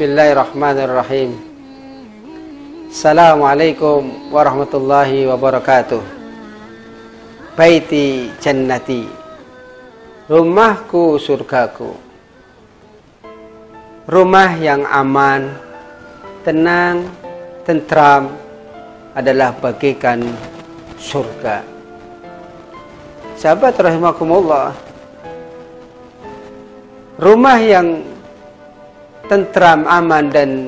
Bismillahirrahmanirrahim. Assalamualaikum warahmatullahi wabarakatuh. Baiti jannati, rumahku surgaku. Rumah yang aman, tenang, tentram adalah bagaikan surga. Sahabat rahimakumullah, rumah yang tentram, aman dan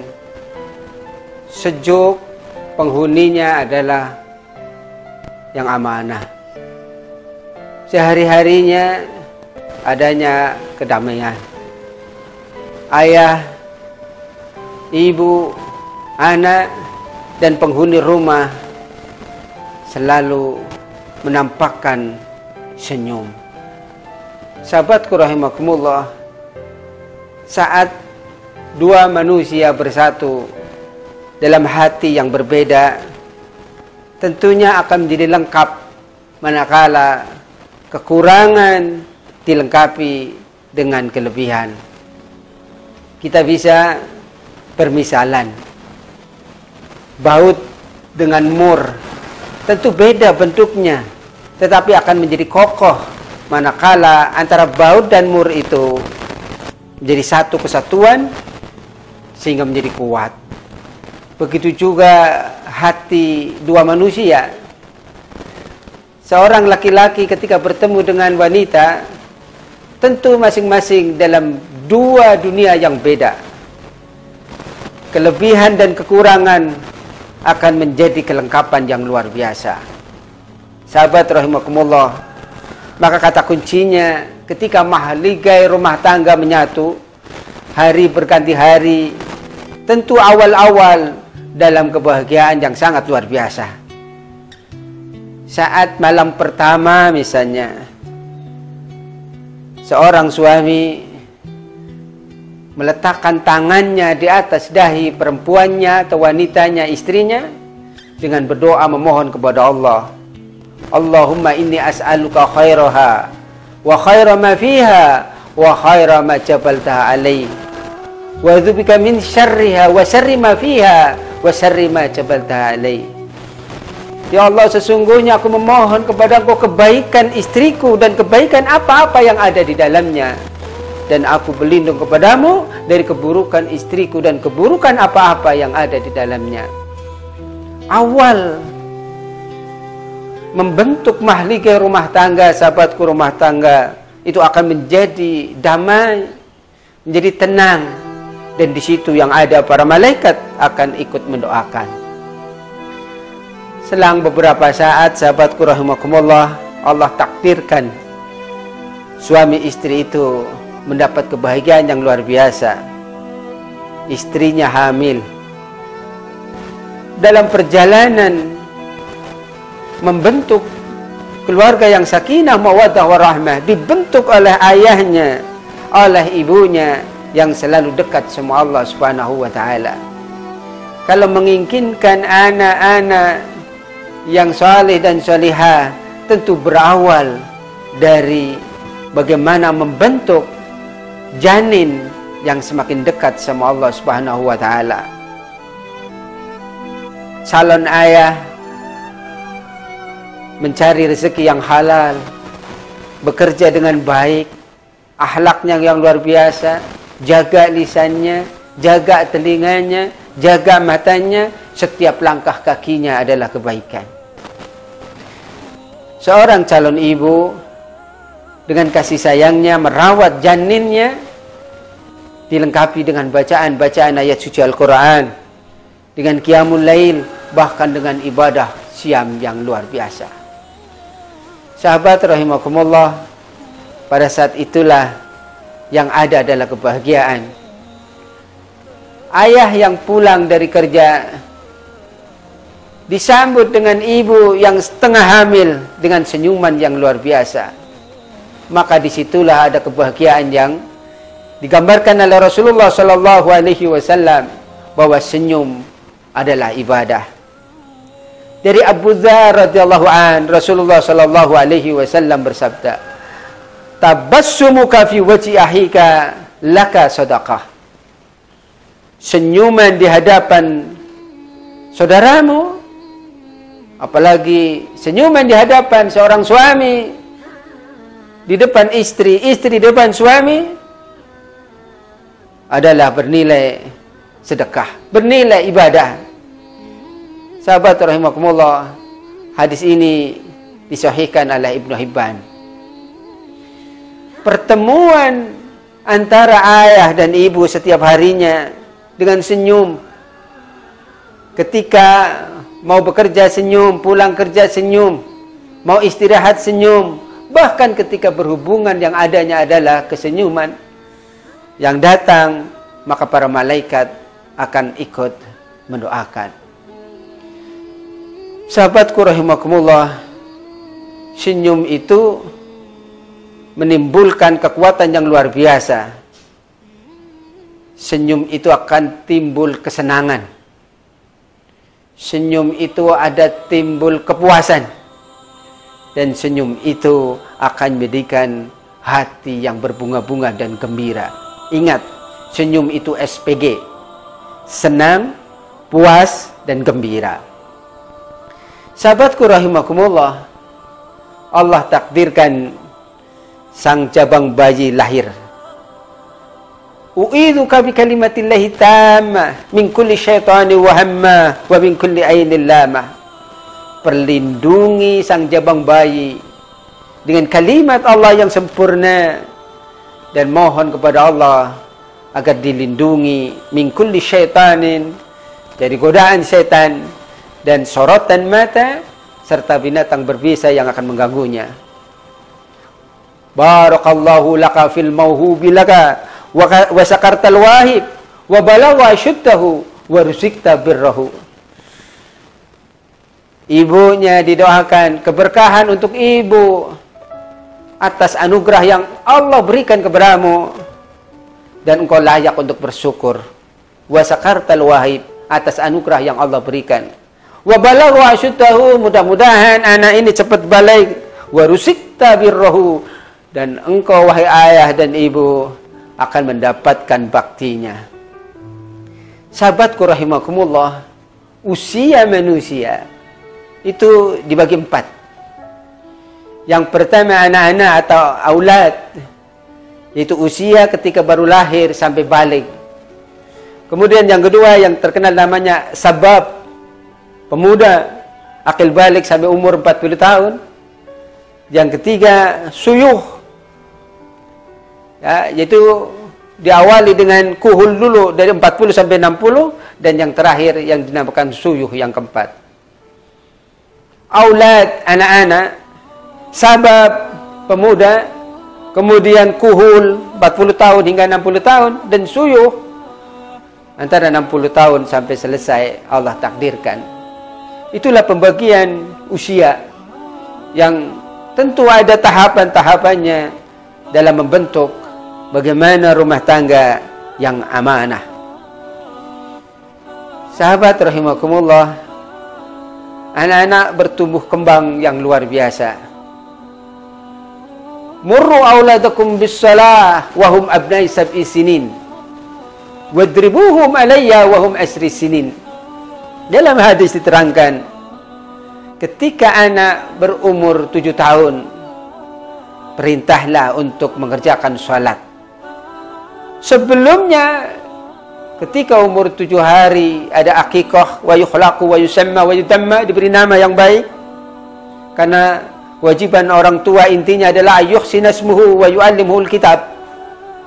sejuk, penghuninya adalah yang amanah. Sehari-harinya adanya kedamaian. Ayah, ibu, anak, dan penghuni rumah selalu menampakkan senyum. Sahabatku rahimakumullah, saat dua manusia bersatu dalam hati yang berbeda, tentunya akan menjadi lengkap manakala kekurangan dilengkapi dengan kelebihan. Kita bisa permisalan, baut dengan mur tentu beda bentuknya, tetapi akan menjadi kokoh manakala antara baut dan mur itu menjadi satu kesatuan sehingga menjadi kuat. Begitu juga hati dua manusia. Seorang laki-laki ketika bertemu dengan wanita, tentu masing-masing dalam dua dunia yang beda. Kelebihan dan kekurangan akan menjadi kelengkapan yang luar biasa. Sahabat rahimakumullah, maka kata kuncinya ketika mahligai rumah tangga menyatu, hari berganti hari, tentu awal-awal dalam kebahagiaan yang sangat luar biasa. Saat malam pertama misalnya, seorang suami meletakkan tangannya di atas dahi perempuannya atau wanitanya, istrinya, dengan berdoa memohon kepada Allah, Allahumma inni as'aluka khairaha wa khaira ma fiha wa khaira ma jabaltaha alaih wa adzubika min syarriha wa syarri ma fiha wa syarri ma jabaltaha alaih. Ya Allah, sesungguhnya aku memohon kepada Engkau kebaikan istriku dan kebaikan apa-apa yang ada di dalamnya, dan aku berlindung kepadamu dari keburukan istriku dan keburukan apa-apa yang ada di dalamnya. Awal membentuk mahligai rumah tangga, sahabatku rumah tangga, itu akan menjadi damai, menjadi tenang, dan di situ yang ada para malaikat akan ikut mendoakan. Selang beberapa saat, sahabatku rahimakumullah, Allah takdirkan suami istri itu mendapat kebahagiaan yang luar biasa. Istrinya hamil. Dalam perjalanan membentuk keluarga yang sakinah, mawaddah warahmah, dibentuk oleh ayahnya, oleh ibunya yang selalu dekat sama Allah Subhanahu wa taala. Kalau menginginkan anak-anak yang saleh dan salihah, tentu berawal dari bagaimana membentuk janin yang semakin dekat sama Allah Subhanahu wa taala. Calon ayah mencari rezeki yang halal, bekerja dengan baik, akhlaknya yang luar biasa, jaga lisannya, jaga telinganya, jaga matanya, setiap langkah kakinya adalah kebaikan. Seorang calon ibu dengan kasih sayangnya merawat janinnya, dilengkapi dengan bacaan-bacaan ayat suci Al-Quran, dengan qiyamul lail, bahkan dengan ibadah siam yang luar biasa. Sahabat rahimakumullah, pada saat itulah yang ada adalah kebahagiaan. Ayah yang pulang dari kerja disambut dengan ibu yang setengah hamil dengan senyuman yang luar biasa. Maka disitulah ada kebahagiaan yang digambarkan oleh Rasulullah Sallallahu Alaihi Wasallam, bahwa senyum adalah ibadah. Dari Abu Dzar radhiyallahu an, Rasulullah Sallallahu Alaihi Wasallam bersabda, tabassumuka fi wajhi ahika laka sadaqah. senyuman di hadapan saudaramu, apalagi senyuman di hadapan seorang suami, di depan istri, istri di depan suami, adalah bernilai sedekah, bernilai ibadah. Sahabat rahimakumullah, hadis ini disahihkan oleh Ibnu Hibban. Pertemuan antara ayah dan ibu setiap harinya dengan senyum. Ketika mau bekerja senyum, pulang kerja senyum, mau istirahat senyum, bahkan ketika berhubungan yang adanya adalah kesenyuman yang datang, maka para malaikat akan ikut mendoakan. Sahabatku rahimakumullah, senyum itu menimbulkan kekuatan yang luar biasa. Senyum itu akan timbul kesenangan. Senyum itu ada timbul kepuasan. Dan senyum itu akan menjadikan hati yang berbunga-bunga dan gembira. Ingat, senyum itu SPG. Senang, puas, dan gembira. Sahabatku rahimakumullah, Allah takdirkan sang jabang bayi lahir. U'idzuka bi kalimatillahi tammah min kulli syaitani wa hamma wa min kulli ainil lamah. Perlindungi sang jabang bayi dengan kalimat Allah yang sempurna, dan mohon kepada Allah agar dilindungi min kulli syaitanin, dari godaan syaitan dan sorotan mata serta binatang berbisa yang akan mengganggunya. Barakallahu laka fil mauhubi laka wa sakartal wahib wa balagha syuddahu wa rusikta birrahu. Ibunya didoakan keberkahan untuk ibu atas anugerah yang Allah berikan kepadamu, dan engkau layak untuk bersyukur. Wa sakartal wahib, atas anugerah yang Allah berikan. Wa balagha syuddahu, mudah-mudahan anak ini cepat balik. Wa rusikta birrahu, dan engkau wahai ayah dan ibu akan mendapatkan baktinya. Sahabatku rahimakumullah, usia manusia itu dibagi 4. Yang pertama anak-anak atau aulad, yaitu usia ketika baru lahir sampai balik. Kemudian yang kedua yang terkenal namanya sabab, pemuda, akil balik sampai umur 40 tahun. Yang ketiga suyuh, ya, yaitu diawali dengan kuhul dulu dari 40 sampai 60, dan yang terakhir yang dinamakan suyuh yang keempat. Aulad, anak-anak, sabab, pemuda, kemudian kuhul 40 tahun hingga 60 tahun, dan suyuh antara 60 tahun sampai selesai Allah takdirkan. Itulah pembagian usia yang tentu ada tahapan-tahapannya dalam membentuk bagaimana rumah tangga yang amanah. Sahabat rahimakumullah, anak-anak bertumbuh kembang yang luar biasa. Murru auladakum bis-shalah wa hum abna'i sab'i sinin wadribuhum alayya wa hum asri sinin. Dalam hadis diterangkan, ketika anak berumur 7 tahun, perintahlah untuk mengerjakan sholat. Sebelumnya, ketika umur 7 hari, ada akikah, wa yukhlaqu, wa yusamma, wa yudamma, diberi nama yang baik. Karena wajiban orang tua intinya adalah yuhsina ismuhu wa yu'allimuhul kitab.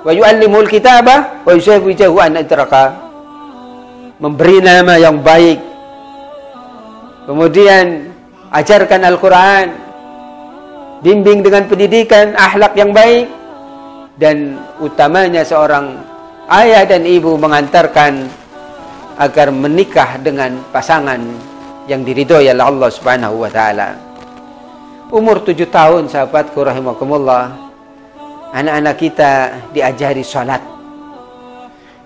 Wa yu'allimuhul kitabah, wa yusawwijahu an idraka. Memberi nama yang baik. Kemudian ajarkan Al-Quran, bimbing dengan pendidikan akhlak yang baik, dan utamanya seorang ayah dan ibu mengantarkan agar menikah dengan pasangan yang diridhoi oleh Allah Subhanahu wa taala. Umur 7 tahun, sahabatku rahimakumullah, anak-anak kita diajari salat.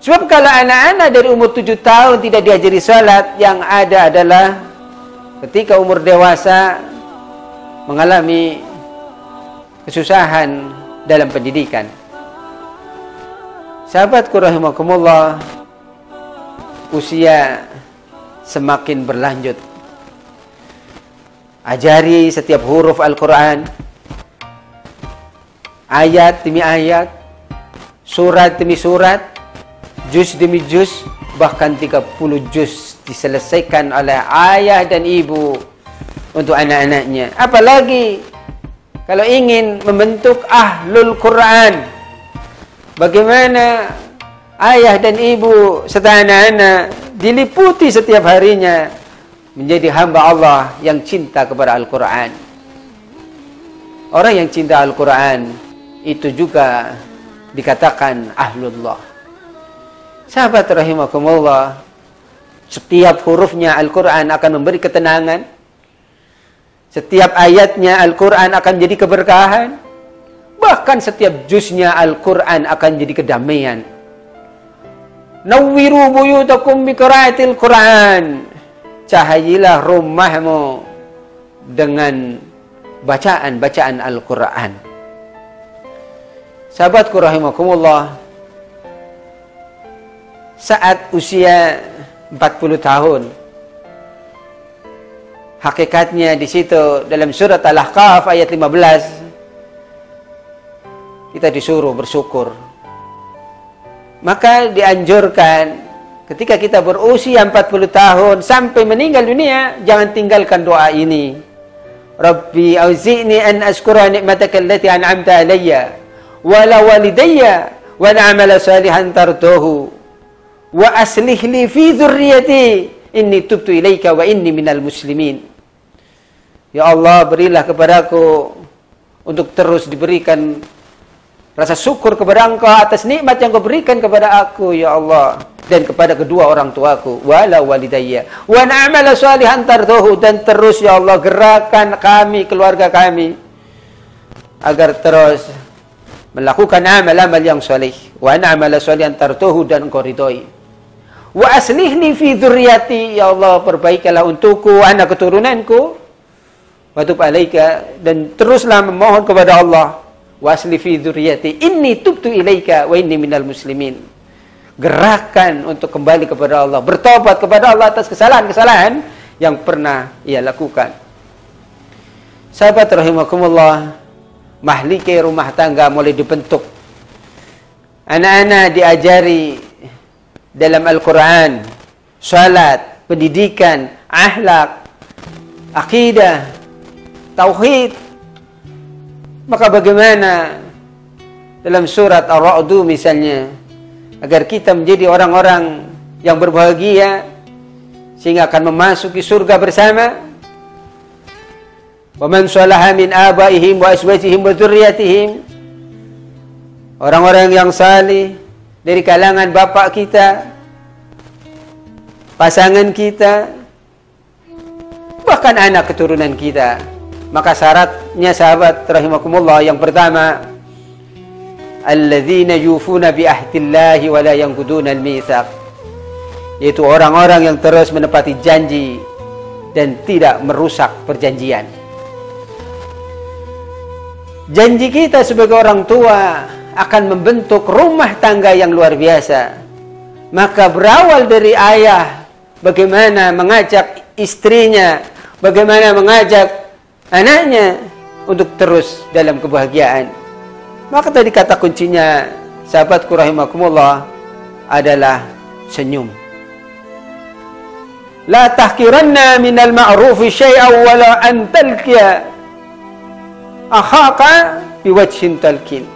Sebab kalau anak-anak dari umur 7 tahun tidak diajari salat, yang ada adalah ketika umur dewasa mengalami kesusahan dalam pendidikan. Sahabatku rahimakumullah, usia semakin berlanjut. Ajari setiap huruf Al-Quran, ayat demi ayat, surat demi surat, juz demi juz, bahkan 30 juz diselesaikan oleh ayah dan ibu untuk anak-anaknya. Apalagi kalau ingin membentuk ahlul Quran, bagaimana ayah dan ibu serta anak-anak diliputi setiap harinya menjadi hamba Allah yang cinta kepada Al-Quran. Orang yang cinta Al-Quran itu juga dikatakan ahlullah. Sahabat rahimakumullah, setiap hurufnya Al-Quran akan memberi ketenangan. Setiap ayatnya Al-Quran akan jadi keberkahan. Bahkan setiap juznya Al-Quran akan jadi kedamaian. Nawwiru buyutakum bi qiraatil Quran. Cahayilah rumahmu dengan bacaan-bacaan Al-Quran. Sahabatku rahimakumullah, saat usia 40 tahun, hakikatnya di situ dalam surat Al-Ahqaf ayat 15 kita disuruh bersyukur. Maka dianjurkan ketika kita berusia 40 tahun sampai meninggal dunia, jangan tinggalkan doa ini. Rabbi auzi'ni an ashkura ni'mataka allati an'amta alayya wa la walidayya wa na'mala salihan tardahu wa aslih li fi dzurriyyati inni tubtu ilaika wa inni minal muslimin. Ya Allah, berilah kepadaku untuk terus diberikan rasa syukur kepada Engkau atas nikmat yang Kau berikan kepada aku, ya Allah, dan kepada kedua orang tuaku, wala walidayya wa na'mala salihan tardahu, dan terus ya Allah gerakan kami, keluarga kami agar terus melakukan amal-amal yang saleh, wa na'mala salihan tardahu, dan Engkau ridhoi. Wa aslih li fi dzurriyyati, ya Allah perbaikilah untukku anak keturunanku, wa tub alaika, dan teruslah memohon kepada Allah, wa aslih fi dzurriyyati inni tubtu ilaika wa inni minal muslimin. Gerakan untuk kembali kepada Allah, bertobat kepada Allah atas kesalahan-kesalahan yang pernah ia lakukan. Sahabat rahimakumullah, mahlike rumah tangga mulai dibentuk. Anak-anak diajari dalam Al-Quran, salat, pendidikan, akhlak, akidah, tauhid. Maka bagaimana dalam surat Ar-Ra'd misalnya, agar kita menjadi orang-orang yang berbahagia sehingga akan memasuki surga bersama. Wa man salaha min abaihim wa azwajihim wa dzurriyyatihim, orang-orang yang salih dari kalangan bapak kita, pasangan kita, bahkan anak keturunan kita. Maka syaratnya sahabat rahimakumullah, yang pertama, alladzina yufuna bi ahdillahi wa la yanquduna al-mitsaq, yaitu orang-orang yang terus menepati janji dan tidak merusak perjanjian. Janji kita sebagai orang tua akan membentuk rumah tangga yang luar biasa. Maka berawal dari ayah, bagaimana mengajak istrinya, bagaimana mengajak anaknya untuk terus dalam kebahagiaan. Maka tadi kata kuncinya, sahabatku rahimakumullah, adalah senyum. La tahkiranna minal ma'rufi syai'an wa la an talqiya akhaka biwajhin talqin.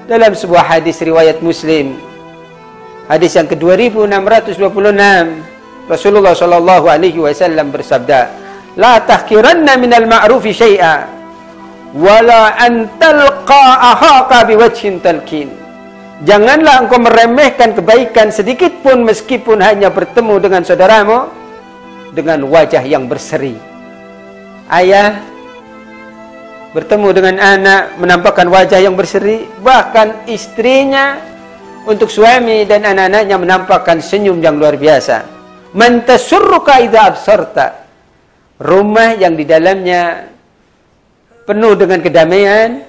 Dalam sebuah hadis riwayat Muslim, hadis yang ke-2626, Rasulullah sallallahu alaihi wasallam bersabda, la tahkiranna minal ma'rufi syai'an wala an talqa akhaka biwajhin talqin. Janganlah engkau meremehkan kebaikan sedikit pun, meskipun hanya bertemu dengan saudaramu dengan wajah yang berseri. Ayah bertemu dengan anak menampakkan wajah yang berseri, bahkan istrinya untuk suami dan anak-anaknya menampakkan senyum yang luar biasa. Man tasurruka idza absarta, rumah yang di dalamnya penuh dengan kedamaian,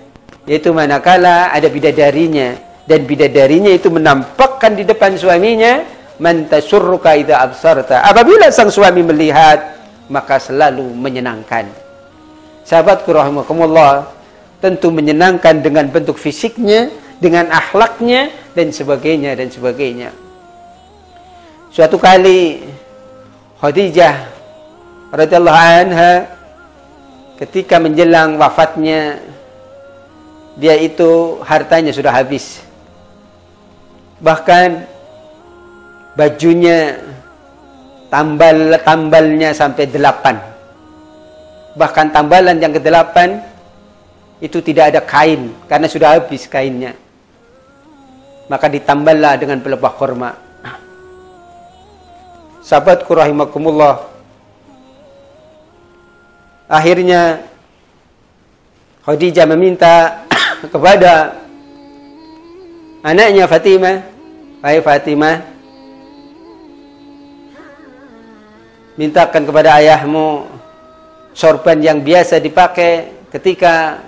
yaitu manakala ada bidadarinya, dan bidadarinya itu menampakkan di depan suaminya man tasurruka idza absarta. Apabila sang suami melihat, maka selalu menyenangkan. Sahabatku rahimakumullah, tentu menyenangkan dengan bentuk fisiknya, dengan akhlaknya, dan sebagainya, dan sebagainya. Suatu kali Khadijah radhiyallahu anha ketika menjelang wafatnya, dia itu hartanya sudah habis. Bahkan bajunya tambalnya sampai 8. Bahkan tambalan yang ke-8 itu tidak ada kain karena sudah habis kainnya. Maka ditamballah dengan pelepah kurma. Sahabatku rahimakumullah, akhirnya Khadijah meminta kepada anaknya Fatimah, "Hai Fatimah, mintakan kepada ayahmu sorban yang biasa dipakai ketika,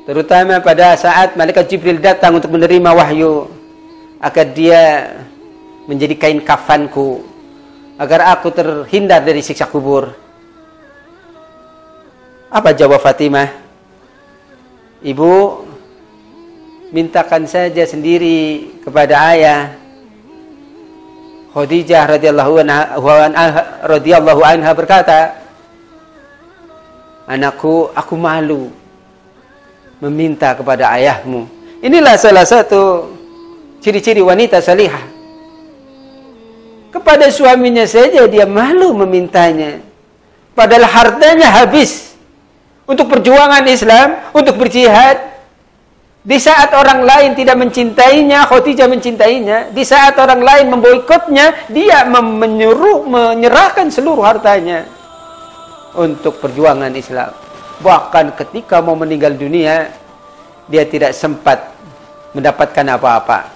terutama pada saat malaikat Jibril datang untuk menerima wahyu, agar dia menjadi kain kafanku, agar aku terhindar dari siksa kubur." Apa jawab Fatimah? "Ibu, mintakan saja sendiri kepada ayah." Khadijah radhiyallahu anha berkata, "Anakku, aku malu meminta kepada ayahmu." Inilah salah satu ciri-ciri wanita salihah. Kepada suaminya saja dia malu memintanya, padahal hartanya habis untuk perjuangan Islam, untuk berjihad. Di saat orang lain tidak mencintainya, Khadijah mencintainya. Di saat orang lain memboikotnya, dia menyerahkan seluruh hartanya untuk perjuangan Islam. Bahkan ketika mau meninggal dunia, dia tidak sempat mendapatkan apa-apa.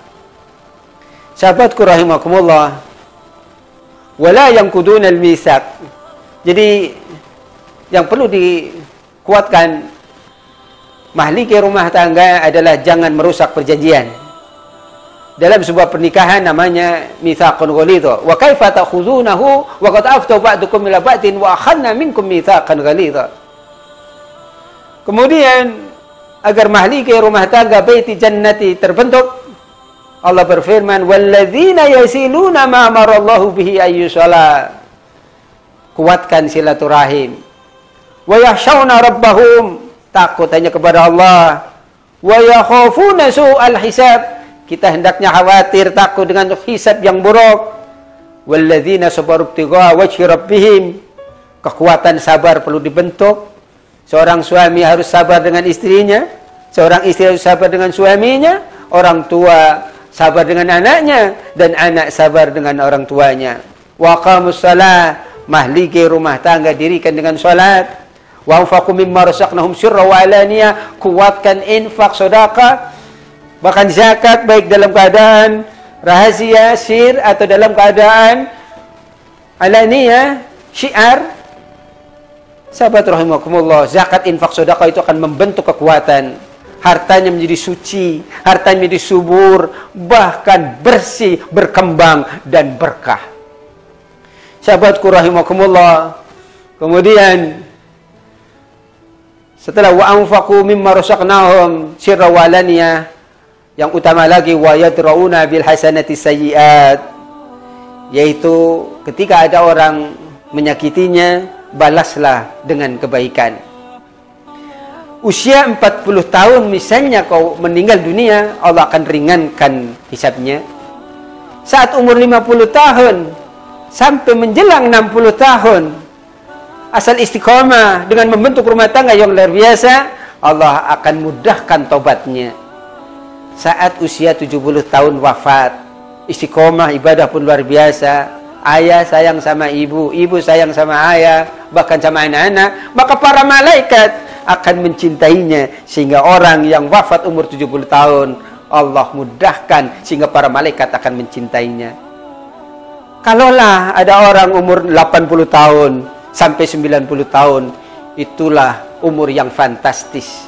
Sahabatku rahimakumullah, wala yanquduna al-mitsaq. Jadi yang perlu dikuatkan mahliki rumah tangga adalah jangan merusak perjanjian. Dalam sebuah pernikahan namanya mitsaqun ghalidha. Wa kaifa ta'khudunahu wa qad afta ba'dukum ila ba'din wa akhadna minkum mitsaqan ghalidha. Kemudian agar mahliki rumah tangga baiti jannati terbentuk, Allah berfirman, "Walladzina yasiluna ma amarallahu bihi ayyusala." Kuatkan silaturahim. Wa yakhshawna rabbahum, takut hanya kepada Allah. Wa yakhafuna su'al hisab, kita hendaknya khawatir, takut dengan hisab yang buruk. Walladzina sabaru ibtigha wajhi rabbihim, kekuatan sabar perlu dibentuk. Seorang suami harus sabar dengan istrinya, seorang istri harus sabar dengan suaminya, orang tua sabar dengan anaknya, dan anak sabar dengan orang tuanya. Wa qamus shalah, mahliki rumah tangga dirikan dengan salat. Wa anfaqu mimma razaqnahum sirra wa alaniyah, kuatkan infak, sedekah, bahkan zakat, baik dalam keadaan rahasia, sir, atau dalam keadaan alaniyah, syiar. Sahabat rahimakumullah, zakat, infak, sedekah itu akan membentuk kekuatan. Hartanya menjadi suci, hartanya menjadi subur, bahkan bersih, berkembang, dan berkah. Sahabatku rahimakumullah, kemudian setelah wa anfaqu mimma razaqnahum sirra wa alaniyah, yang utama lagi wa yadrauna bil hasanati sayyi'at, yaitu ketika ada orang menyakitinya, balaslah dengan kebaikan. Usia 40 tahun misalnya kau meninggal dunia, Allah akan ringankan hisabnya. Saat umur 50 tahun sampai menjelang 60 tahun, asal istiqomah dengan membentuk rumah tangga yang luar biasa, Allah akan mudahkan tobatnya. Saat usia 70 tahun wafat, istiqomah ibadah pun luar biasa. Ayah sayang sama ibu, ibu sayang sama ayah, bahkan sama anak-anak, maka para malaikat akan mencintainya, sehingga orang yang wafat umur 70 tahun Allah mudahkan sehingga para malaikat akan mencintainya. Kalaulah ada orang umur 80 tahun sampai 90 tahun, itulah umur yang fantastis.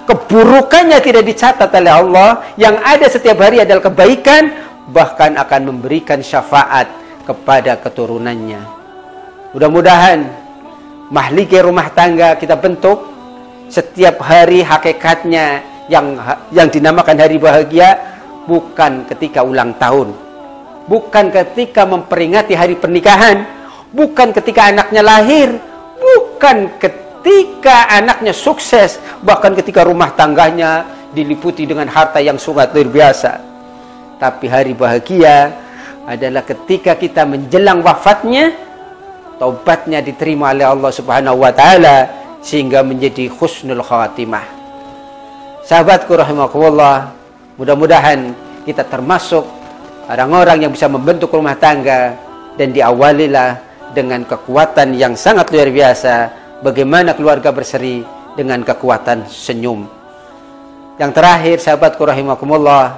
Keburukannya tidak dicatat oleh Allah, yang ada setiap hari adalah kebaikan, bahkan akan memberikan syafaat kepada keturunannya. Mudah-mudahan mahligai rumah tangga kita bentuk setiap hari hakikatnya yang dinamakan hari bahagia bukan ketika ulang tahun, bukan ketika memperingati hari pernikahan, bukan ketika anaknya lahir, bukan ketika anaknya sukses, bahkan ketika rumah tangganya diliputi dengan harta yang sangat luar biasa. Tapi hari bahagia adalah ketika kita menjelang wafatnya, taubatnya diterima oleh Allah Subhanahu wa taala sehingga menjadi husnul khatimah. Sahabatku rahimakumullah, mudah-mudahan kita termasuk orang-orang yang bisa membentuk rumah tangga, dan diawalilah dengan kekuatan yang sangat luar biasa. Bagaimana keluarga berseri dengan kekuatan senyum. Yang terakhir sahabatku rahimakumullah,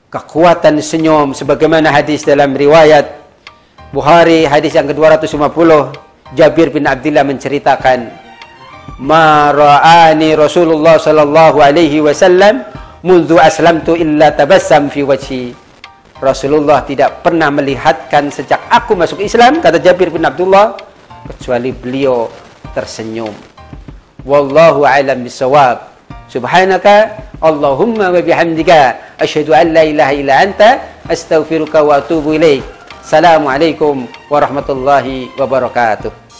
kekuatan senyum sebagaimana hadis dalam riwayat Bukhari hadis yang ke-250, Jabir bin Abdullah menceritakan, "Ma ra'ani Rasulullah sallallahu alaihi wasallam mundu aslamtu illa tabassam fi wajhi." Rasulullah tidak pernah melihatkan sejak aku masuk Islam, kata Jabir bin Abdullah, kecuali beliau tersenyum. Wallahu a'lam bissawab. Subhanaka Allahumma wa bihamdika asyhadu an la ilaha illa anta astaghfiruka wa atubu ilaik. Assalamualaikum warahmatullahi wabarakatuh.